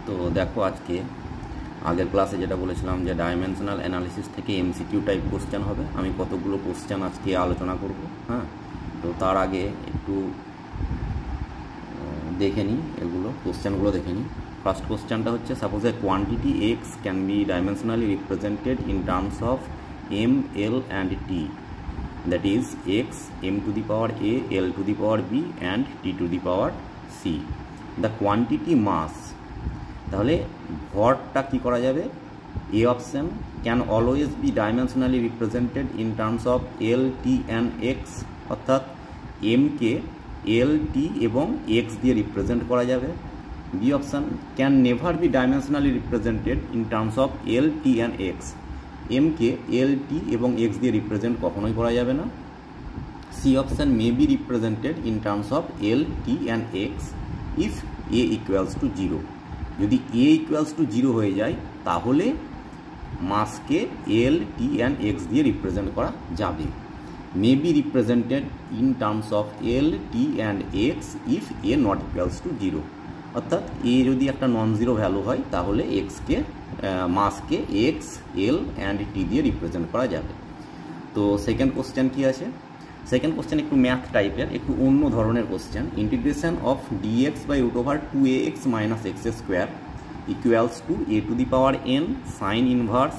তো দেখো আজকে আগের ক্লাসে যেটা বলেছিলাম যে ডাইমেনশনাল অ্যানালিসিস থেকে এমসিকিউ টাইপ কোশ্চেন হবে। আমি কতগুলো কোশ্চেন আজকে আলোচনা করব। হ্যাঁ, তো তার আগে একটু দেখে নিই, এগুলো কোশ্চেনগুলো দেখে নিই। ফার্স্ট কোশ্চেনটা হচ্ছে, suppose a quantity X can be dimensionally represented in terms of M, L and T, that is X, M to the power A, L to the power B and T to the power C. The quantity mass, তাহলে ভরটা কী করা যাবে? A option, can always be dimensionally represented in terms of L, T and X, অর্থাৎ এমকে L, T এবং X দিয়ে represent করা যাবে। B option, can never be dimensionally represented in terms of L, T and X, এমকে L, T এবং X দিয়ে represent কখনোই করা যাবে না। C option, may be represented in terms of L, T and X if A equals to zero. যদি A equals to zero হয়ে যায় তাহলে মাসকে এল, টি অ্যান্ড এক্স দিয়ে রিপ্রেজেন্ট করা যাবে। May be represented in terms of L, T and X if A not equals to zero, অর্থাৎ এ যদি একটা নন জিরো ভ্যালু হয় তাহলে এক্সকে মাসকে এক্স, এল অ্যান্ড টি দিয়ে রিপ্রেজেন্ট করা যাবে। তো সেকেন্ড কোশ্চেন কী আছে? সেকেন্ড কোশ্চেন একটু ম্যাথ টাইপের, একটু অন্য ধরনের question. Integration of dx by root over 2ax minus x square equals to a to the power n sine inverse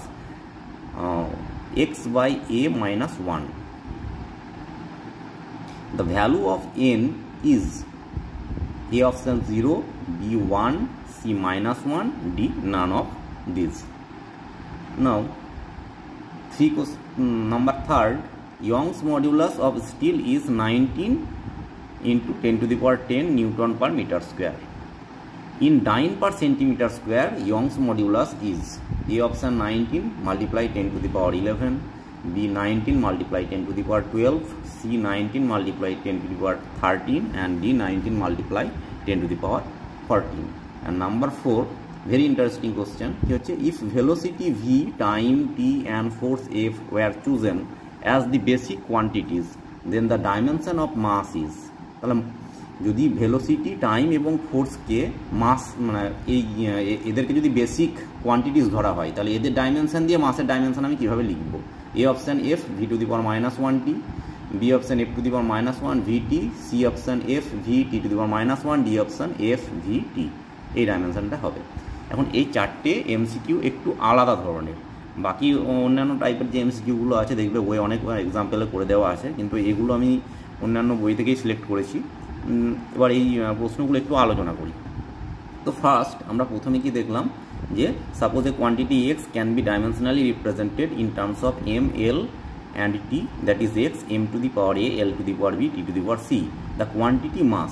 x by A minus 1. The value of n is a option 0, b 1, c minus 1, d none of these. Now number third, Young's modulus of steel is 19 into 10 to the power 10 Newton per meter square. In dyne per centimeter square, Young's modulus is A option 19 multiply 10 to the power 11, B 19 multiply 10 to the power 12, C 19 multiply 10 to the power 13 and D 19 multiply 10 to the power 14. And number 4, very interesting question, if velocity v, time t and force F were chosen as the basic quantities, then the dimension of mass is, তাহলে যদি velocity, time এবং ফোর্সকে মাস মানে এদেরকে যদি basic quantities ধরা হয় তাহলে এদের ডাইমেনশন দিয়ে মাসের ডাইমেনশন আমি কীভাবে লিখব? A option f V to the power minus 1t, B option f to the power minus 1 vt, C option f v t to the power minus 1, D option f v t, এই ডাইমেনশনটা হবে। এখন এই চারটে MCQ একটু আলাদা ধরনের, বাকি অন্যান্য টাইপের যে এমসিকিউগুলো আছে দেখবে বই অনেক এক্সাম্পলে করে দেওয়া আছে, কিন্তু এগুলো আমি অন্যান্য বই থেকেই সিলেক্ট করেছি। এবার এই প্রশ্নগুলো একটু আলোচনা করি। তো ফার্স্ট আমরা প্রথমে কি দেখলাম যে suppose a quantity X can be dimensionally represented in terms of M, L and T, that is X, M to the power A, L to the power B, T to the power C. The quantity mass,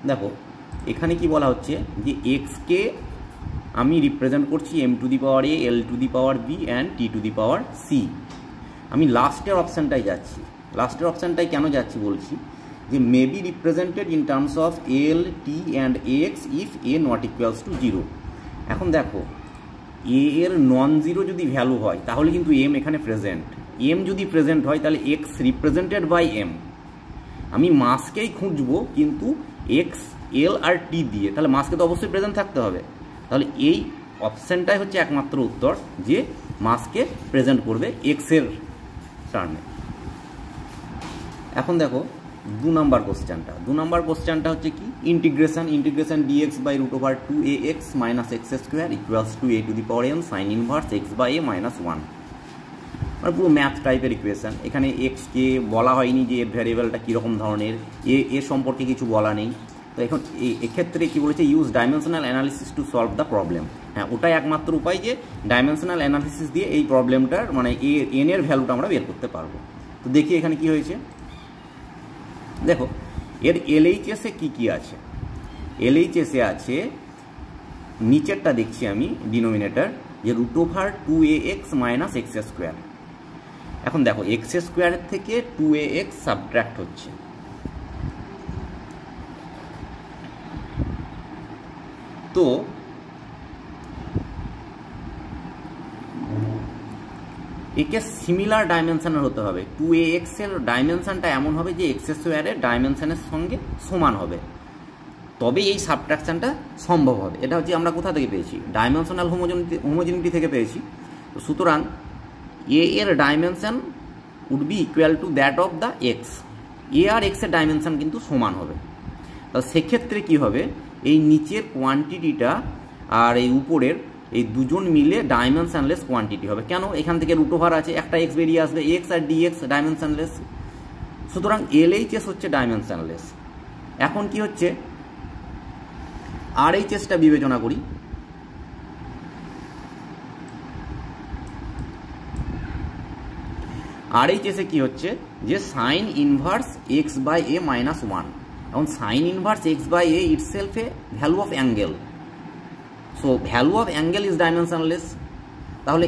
দেখো এখানে কি বলা হচ্ছে যে এক্সকে আমি represent করছি M to the power A, L to the power B and T to the power c. আমি লাস্টের অপশানটাই যাচ্ছি। লাস্টের অপশানটাই কেন যাচ্ছি বলছি যে মে be represented in terms of L, T and X if A not equals to zero. এখন দেখো এ এর নন জিরো যদি ভ্যালু হয় তাহলে কিন্তু এম এখানে প্রেজেন্ট, এম যদি প্রেজেন্ট হয় তাহলে এক্স রিপ্রেজেন্টেড বাই এম। আমি মাসকেই খুঁজবো কিন্তু এক্স, এল আর টি দিয়ে, তাহলে মাসকে তো অবশ্যই প্রেজেন্ট থাকতে হবে। তাহলে এই অপশানটাই হচ্ছে একমাত্র উত্তর যে মাসকে প্রেজেন্ট করবে এক্সের টার্মে। এখন দেখো দু নম্বর কোশ্চেনটা হচ্ছে কি? Integration dx by root over 2ax minus x square equals to a to the power n sine inverse x by A minus 1, মানে পুরো ম্যাথ টাইপের ইকুয়েশান। এখানে এক্সকে বলা হয়নি যে এর ভ্যারিয়েবলটা কীরকম ধরনের, এ সম্পর্কে কিছু বলা নেই। তো এখন এক্ষেত্রে কী বলেছে? Use dimensional analysis to solve the problem. হ্যাঁ, ওটাই একমাত্র উপায় যে ডাইমেনশনাল অ্যানালিসিস দিয়ে এই প্রবলেমটার মানে এন এর ভ্যালুটা আমরা বের করতে পারবো। তো দেখি এখানে কি হয়েছে। দেখো এর এলএইচএসে কী আছে? এলএইচএসে আছে, নিচেরটা দেখছি আমি ডিনোমিনেটর, যে root over 2ax minus x square. এখন দেখো এক্স স্কোয়ারের থেকে 2ax সাবট্র্যাক্ট হচ্ছে, তো একে সিমিলার ডাইমেনশনের হতে হবে। 2ax এর ডাইমেনশনটা এমন হবে যে এক্স স্কোয়ারের ডাইমেনশনের সঙ্গে সমান হবে। তবে এই সাবট্রাকশানটা সম্ভব হবে। এটা হচ্ছে আমরা কোথা থেকে পেয়েছি, ডাইমেনশনাল হোমোজেনিটি থেকে পেয়েছি। তো সুতরাং এ এর dimension would be equal to that of the X, A আর এক্সের ডাইমেনশন কিন্তু সমান হবে। তা সেক্ষেত্রে কী হবে, এই নিচের কোয়ান্টিটিটা আর এই উপরের এই দুজন মিলে ডাইমেনশনলেস কোয়ান্টিটি হবে। কেন, এখান থেকে রুট ওভার আছে, একটা এক্স বেরিয়ে আসবে, এক্স আর ডিএক্স ডাইমেনশনলেস, সুতরাং এলএইচএস হচ্ছে ডাইমেনশনলেস। এখন কি হচ্ছে, আরএইচএসটা বিবেচনা করি। আরএইচএসে কি হচ্ছে যে sine inverse x by A minus one. এখন sine inverse x by A itself a value of angle, so value of angle is dimensionless. তাহলে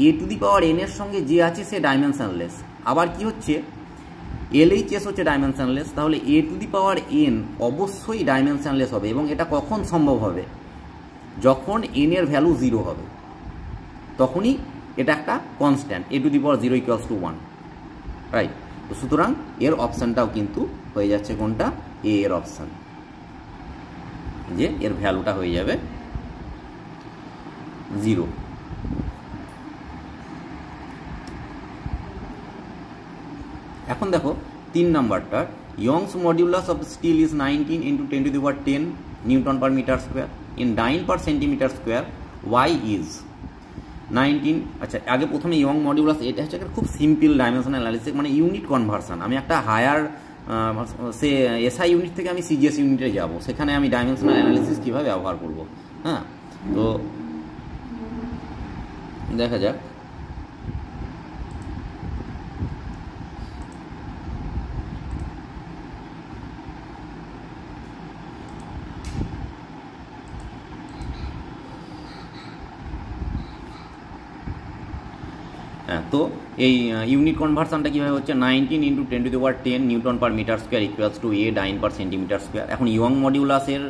A to the power N এর সঙ্গে যে আছে সে ডাইমেনশনলেস। আবার কি হচ্ছে, এলএইচএস হচ্ছে ডাইমেনশনলেস। তাহলে A to the power N অবশ্যই ডাইমেনশনলেস হবে, এবং এটা কখন সম্ভব হবে, যখন এন এর ভ্যালু 0 হবে, তখনই এটা একটা constant, A to the power 0 equals to 1, right. তো সুতরাং এর অপশানটাও কিন্তু হয়ে যাচ্ছে কোনটা, এ এর অপশান, যে এর ভ্যালুটা হয়ে যাবে 0। এখন দেখো 3 নাম্বারটা, Young's modulus of steel is 19 × 10⁻10 newton per metre square, in dyne per centimetre square, Y is 19। আচ্ছা, আগে প্রথমে ইয়ং মডিউলাস, এটা হচ্ছে একটা খুব সিম্পল ডাইমেনশনাল অ্যানালিসিস, মানে ইউনিট কনভার্সন। আমি একটা হায়ার সে এসআই ইউনিট থেকে আমি সিজিএস ইউনিটে যাব, সেখানে আমি ডাইমেনশনাল অ্যানালিসিস কীভাবে ব্যবহার করব। হ্যাঁ, তো দেখা যাক। তো এই ইউনিট কনভার্সনটা কীভাবে হচ্ছে, 19 × 10⁻10 newton per metre square equals to a dyne per centimetre square. এখন ইয়ং মডিউলাসের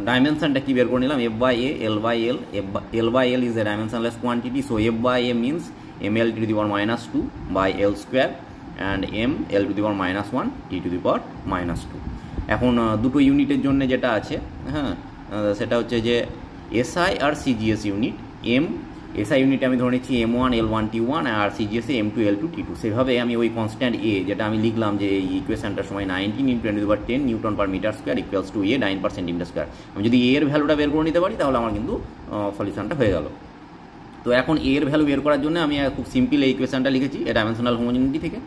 ডাইমেনশনটা কি বের করে নিলাম, F by A, L by L. L by L is a dimensionless quantity, so F by A means M L to the power -2 by L square, and M L to the power -1 T to the power -2। এখন দুটো ইউনিটের জন্য যেটা আছে, হ্যাঁ, সেটা হচ্ছে যে এসআই আর সিজিএস ইউনিট, এসআই ইউনিটে আমি ধরে নিচ্ছি M1 L1 T1, আর সিজিএসে M2 L2 T2। সেভাবে আমি ওই কনস্ট্যান্ট এ, যেটা আমি লিখলাম যে এই ইকুয়েশনটার সময় 19 × 10⁻10 newton per metre square equals to a dyne per centimetre square. আমি যদি এর ভ্যালুটা বের করে নিতে পারি, তাহলে আমার কিন্তু সলিউশনটা হয়ে গেল। তো এখন এর ভ্যালু বের করার জন্য আমি খুব সিম্পল এই ইকুয়েশনটা লিখেছি ডাইমেনশনাল হোমোজেনিটি থেকে।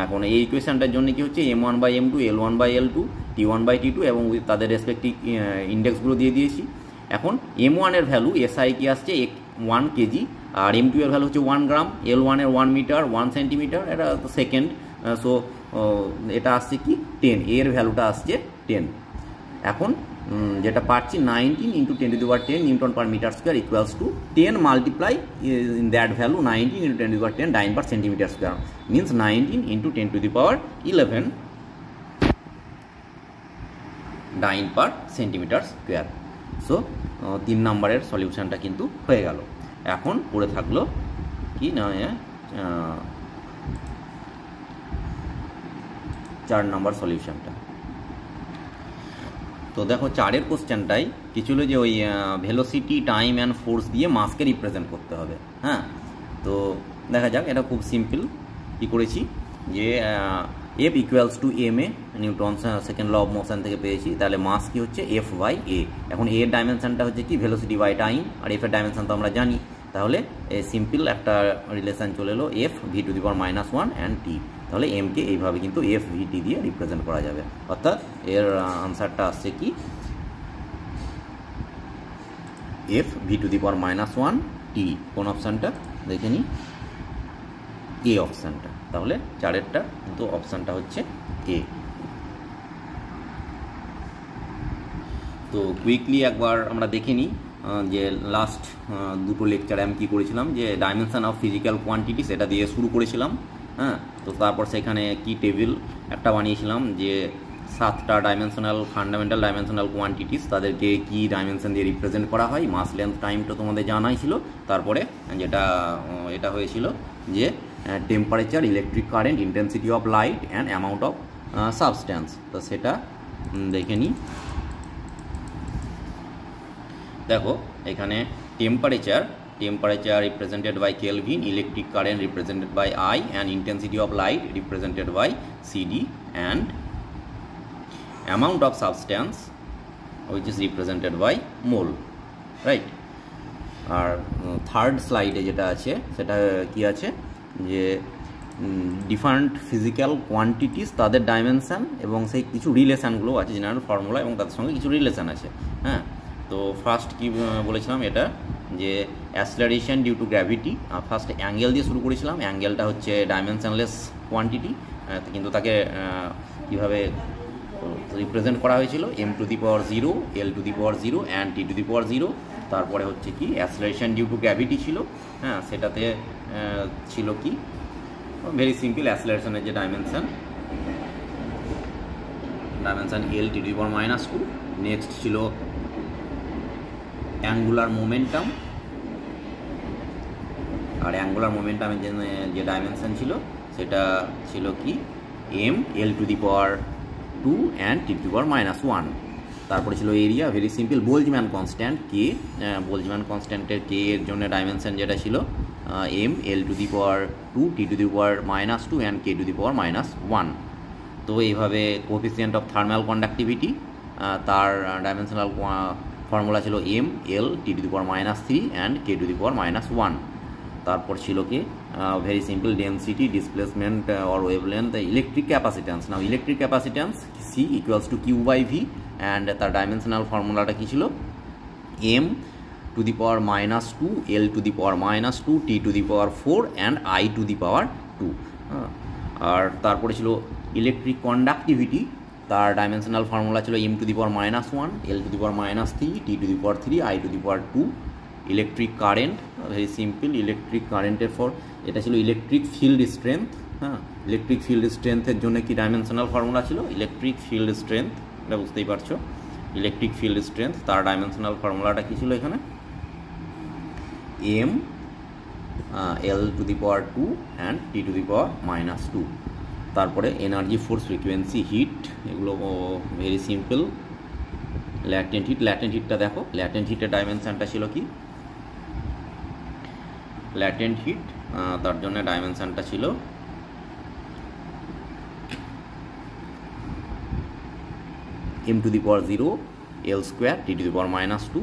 এখন এই ইকুয়েশনটার জন্য কি হচ্ছে, M1/M2, L1/L2, T1/T2 এবং তাদের রেসপেক্টিভ ইন্ডেক্সগুলো দিয়ে দিয়েছি। এখন M1 এর ভ্যালু এসআই কি আসছে 1 কেজি, আর M2 এর ভ্যালু হচ্ছে 1 গ্রাম, L1 এর 1 মিটার, 1 সেন্টিমিটার, এটা তো সেকেন্ড, সো এটা আসছে কি 10, এর ভ্যালুটা আসছে 10। এখন যেটা পাচ্ছি 19 × 10⁻10 newton per metre square equals to 10 multiply in that value 19 × 10⁻10 dyne per centimetre square, means 19 × 10⁻11 dyne per centimetre square. So 3 নম্বরের সলিউশনটা কিন্তু হয়ে গেল। এখন পড়ে থাকলো কি না 4 নম্বর সলিউশনটা। তো দেখো 4-এর কোশ্চেনটাই কি ছিল যে ওই ভেলোসিটি, টাইম অ্যান্ড ফোর্স দিয়ে মাসকে রিপ্রেজেন্ট করতে হবে। হ্যাঁ, তো দেখা যাক, এটা খুব সিম্পল। কী করেছি যে F equals to m a, Newton second law of motion থেকে পেয়েছি, তাহলে মাস কি হচ্ছে এফ বাই এ। এখন এর ডাইমেনশনটা হচ্ছে কি ভেলোসিটি বাই টাইম, আর এফের ডাইমেনশন তো আমরা জানি। তাহলে সিম্পল একটা রিলেশন চলে এলো, F V to the power -1 and T. তাহলে এমকে এইভাবে কিন্তু এফ ভিটি দিয়ে রিপ্রেজেন্ট করা যাবে। অর্থাৎ এর আনসারটা আসছে কি F V to the power -1 টি। কোন অপশানটা দেখে নিই, এ অপশানটা। তাহলে 4-এরটা কিন্তু অপশানটা হচ্ছে এ। তো কুইকলি একবার আমরা দেখে নিই যে লাস্ট দুটো লেকচারে আমি কী করেছিলাম, যে ডাইমেনশন অফ ফিজিক্যাল কোয়ান্টিটি সেটা দিয়ে শুরু করেছিলাম। হ্যাঁ, তো তারপর সেখানে কি টেবিল একটা বানিয়েছিলাম, যে 7টা ডাইমেনশনাল ফান্ডামেন্টাল ডাইমেনশনাল কোয়ান্টিটিস, তাদেরকে কি ডাইমেনশন দিয়ে রিপ্রেজেন্ট করা হয়। মাস, লেন্থ, টাইমটা তোমাদের জানাই ছিল। তারপরে যেটা এটা হয়েছিল যে temperature, electric current, intensity of light and amount of substance. তো সেটা দেখে নিই। দেখো এখানে temperature represented by Kelvin, electric current represented by I, and intensity of light represented by CD, and amount of substance which is represented by mole, right? আর third স্লাইডে যেটা আছে সেটা কি আছে যে ডিফারেন্ট ফিজিক্যাল কোয়ান্টিটিস, তাদের ডাইমেনশান এবং সেই কিছু রিলেশানগুলো আছে, জেনারেল ফর্মুলা এবং তাদের সঙ্গে কিছু রিলেশান আছে। হ্যাঁ, তো ফার্স্ট কি বলেছিলাম এটা যে acceleration due to gravity, first angle দিয়ে শুরু করেছিলাম। অ্যাঙ্গেলটা হচ্ছে ডাইমেনশনলেস কোয়ান্টিটি, কিন্তু তাকে কীভাবে রিপ্রেজেন্ট করা হয়েছিল m⁴0, l⁴0 অ্যান্ড t⁴0। তারপরে হচ্ছে কি অ্যাসেলারেশন ডিউ টু গ্র্যাভিটি ছিল, হ্যাঁ সেটাতে ছিল কি ভেরি সিম্পল অ্যাসেলারেশনের যে ডাইমেনশন l⁻²। নেক্সট ছিল অ্যাঙ্গুলার মোমেন্টাম, আর অ্যাঙ্গুলার মোমেন্টামের যে ডাইমেনশন ছিল সেটা ছিল কি m l⁻² অ্যান্ড t⁻⁻1। তারপরে ছিল area, very simple Boltzmann constant K, Boltzmann কনস্ট্যান্টের কে এর জন্য ডাইমেনশন যেটা ছিল m l⁻², t⁻⁻² and k⁻⁻1। তো এইভাবে কোএফিসিয়েন্ট অফ থার্মাল কন্ডাক্টিভিটি, তার ডাইমেনশনাল ফর্মুলা ছিল m l t⁻³ and k⁻⁻1। তারপর ছিল কি very simple density, displacement or wavelength, electric capacitance. Now electric capacitance C = Q/V, and তার ডাইমেনশনাল ফর্মুলাটা কী ছিল m⁻², l⁻², t⁻⁴ and I⁻²। আর তারপরে ছিল ইলেকট্রিক কন্ডাক্টিভিটি, তার ডাইমেনশনাল ফর্মুলা ছিল m⁻⁻1, l⁻³ t⁻3 I⁻²। Electric current, very simple electric কারেন্টের এটা ছিল ইলেকট্রিক ফিল্ড স্ট্রেংথ। হ্যাঁ, ইলেকট্রিক ফিল্ড স্ট্রেংথের জন্য কি ডাইমেনশনাল ফর্মুলা ছিল ইলেকট্রিক ফিল্ড স্ট্রেংথ, এটা বুঝতেই পারছো ইলেকট্রিক ফিল্ড স্ট্রেংথ, তার ডাইমেনশনাল ফর্মুলাটা কী ছিল এখানে m l⁻² অ্যান্ড t⁻⁻²। তারপরে এনার্জি, ফোর্স, ফ্রিকোয়েন্সি, হিট, এগুলো ভেরি সিম্পল। ল্যাটেন্ট হিটটা দেখো, ল্যাটেন্ট হিটের ডাইমেনশনটা ছিল কি ল্যাটেন্ট হিট, তার জন্য ডাইমেনশনটা ছিল m⁴0, l² t⁻⁻²।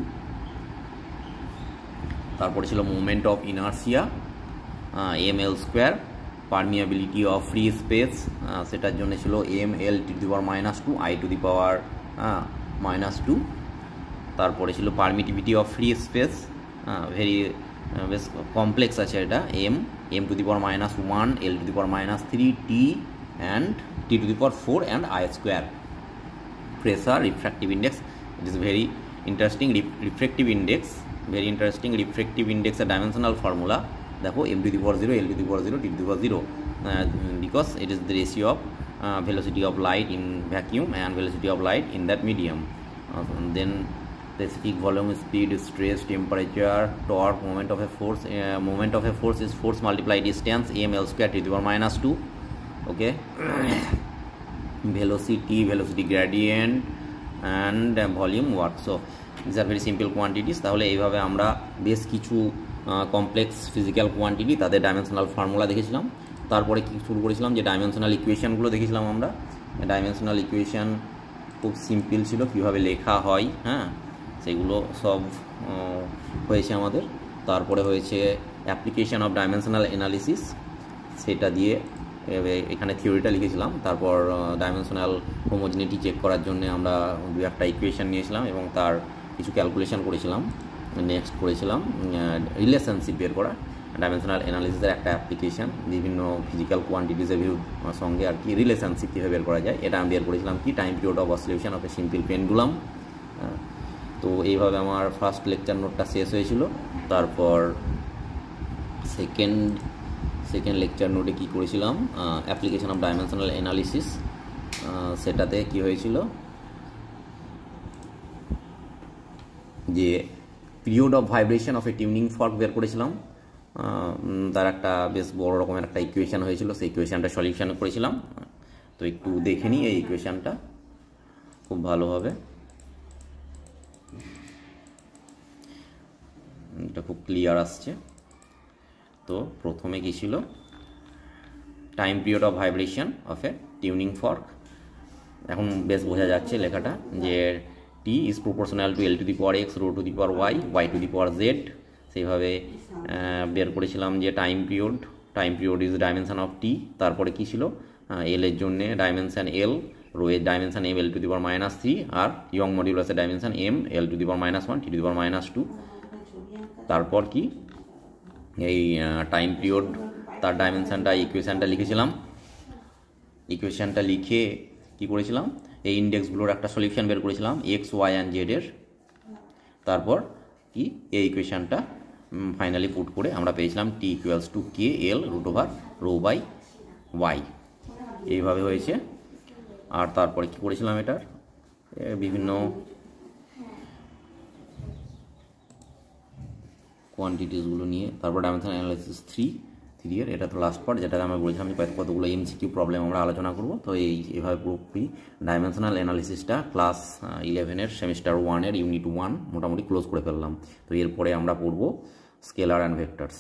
তারপরে ছিল moment of inertia ml², permeability of free space, সেটার জন্য ছিল m l t⁻⁻², I⁻²। তারপরে ছিল permittivity of free space, very বেশ কমপ্লেক্স আছে এটা m⁻⁻1, l⁻³ t and t⁴ and I²। Pressure, refractive index, it is very interesting. Refractive index, very interesting. Refractive ইন্ডেক্সের dimensional formula দেখো m⁴0, l⁴0, t⁴0, because it is the ratio of velocity of light in vacuum and velocity of light in that medium. Then specific volume, speed, stress, temperature, torque, moment of a force is force multiplied distance m⁻² t⁻⁻². Okay. velocity gradient and volume work. So these are very simple quantities. তাহলে এইভাবে আমরা বেশ কিছু complex physical quantity তাদের dimensional formula দেখেছিলাম। তারপরে কি শুরু করেছিলাম যে ডাইমেনশনাল ইকুয়েশানগুলো দেখেছিলাম আমরা। ডাইমেনশনাল ইকুয়েশান খুব সিম্পল ছিল, কীভাবে লেখা হয়, হ্যাঁ সেগুলো সব হয়েছে আমাদের। তারপরে হয়েছে অ্যাপ্লিকেশান অফ ডাইমেনশনাল অ্যানালিসিস, সেটা দিয়ে এখানে থিওরিটা লিখেছিলাম। তারপর ডাইমেনশনাল হোমোজিনিটি চেক করার জন্য আমরা দু একটা ইকুয়েশান নিয়েছিলাম এবং তার কিছু ক্যালকুলেশন করেছিলাম। নেক্সট করেছিলাম রিলেশনশিপ বের করা, ডাইমেনশনাল অ্যানালিসিসের একটা অ্যাপ্লিকেশান, বিভিন্ন ফিজিক্যাল কোয়ান্টিটিসের সঙ্গে আর কি রিলেশনশিপ কীভাবে বের করা যায়, এটা আমি বের করেছিলাম কি time period of oscillation of a simple pendulum. তো এইভাবে আমার ফার্স্ট লেকচার নোটটা শেষ হয়েছিল। তারপর সেকেন্ড লেকচার নোটে কী করেছিলাম অ্যাপ্লিকেশান অফ ডাইমেনশনাল অ্যানালিসিস, সেটাতে কি হয়েছিল যে period of vibration of a tuning fork বের করেছিলাম। তার একটা বেশ বড় রকমের একটা ইকুয়েশান হয়েছিল, সেই ইকুয়েশানটা সলিউশন করেছিলাম। তো একটু দেখে নিই এই ইকুয়েশানটা খুব ভালোভাবে। এটা খুব ক্লিয়ার আসছে। তো প্রথমে কি ছিল, time period of vibration of a tuning fork. এখন বেশ বোঝা যাচ্ছে লেখাটা, যে T is proportional to L to the power X, rho to the power Y, Y to the power Z. সেইভাবে বের করেছিলাম যে time period is dimension of T. তারপরে কি ছিল, এল এর জন্য ডাইমেনশন এল, রো এর dimension M, L to the power -3, আর ইয়ং মডিউলাসের dimension M, L to the power -1, T to the power -2। তারপর কি, এই টাইম পিরিয়ড তার ডাইমেনশনটা ইকুয়েশানটা লিখেছিলাম। ইকুয়েশানটা লিখে কি করেছিলাম, এই ইন্ডেক্সগুলোর একটা সলিউশন বের করেছিলাম এক্স, ওয়াই অ্যান্ড জেডের। তারপর কি, এই ইকুয়েশানটা ফাইনালি পুট করে আমরা পেয়েছিলাম T equals to K L root over rho by Y. এইভাবে হয়েছে। আর তারপরে কি করেছিলাম, এটার বিভিন্ন কোয়ান্টিটিসগুলো নিয়ে, তারপর ডাইমেনশন অ্যানালাইসিস 3 এর, এটা তো লাস্ট পার্ট, যেটা আমরা বলেছিলাম যে কতগুলো এমসিকিউ প্রবলেম আমরা আলোচনা করব। তো এইভাবে পুরোপুরি ডাইমেনশনাল অ্যানালিসিসটা ক্লাস 11-এর সেমিস্টার 1-এর ইউনিট 1 মোটামুটি ক্লোজ করে ফেললাম। তো এরপরে আমরা পড়ব স্কেলার অ্যান্ড ভেক্টরস।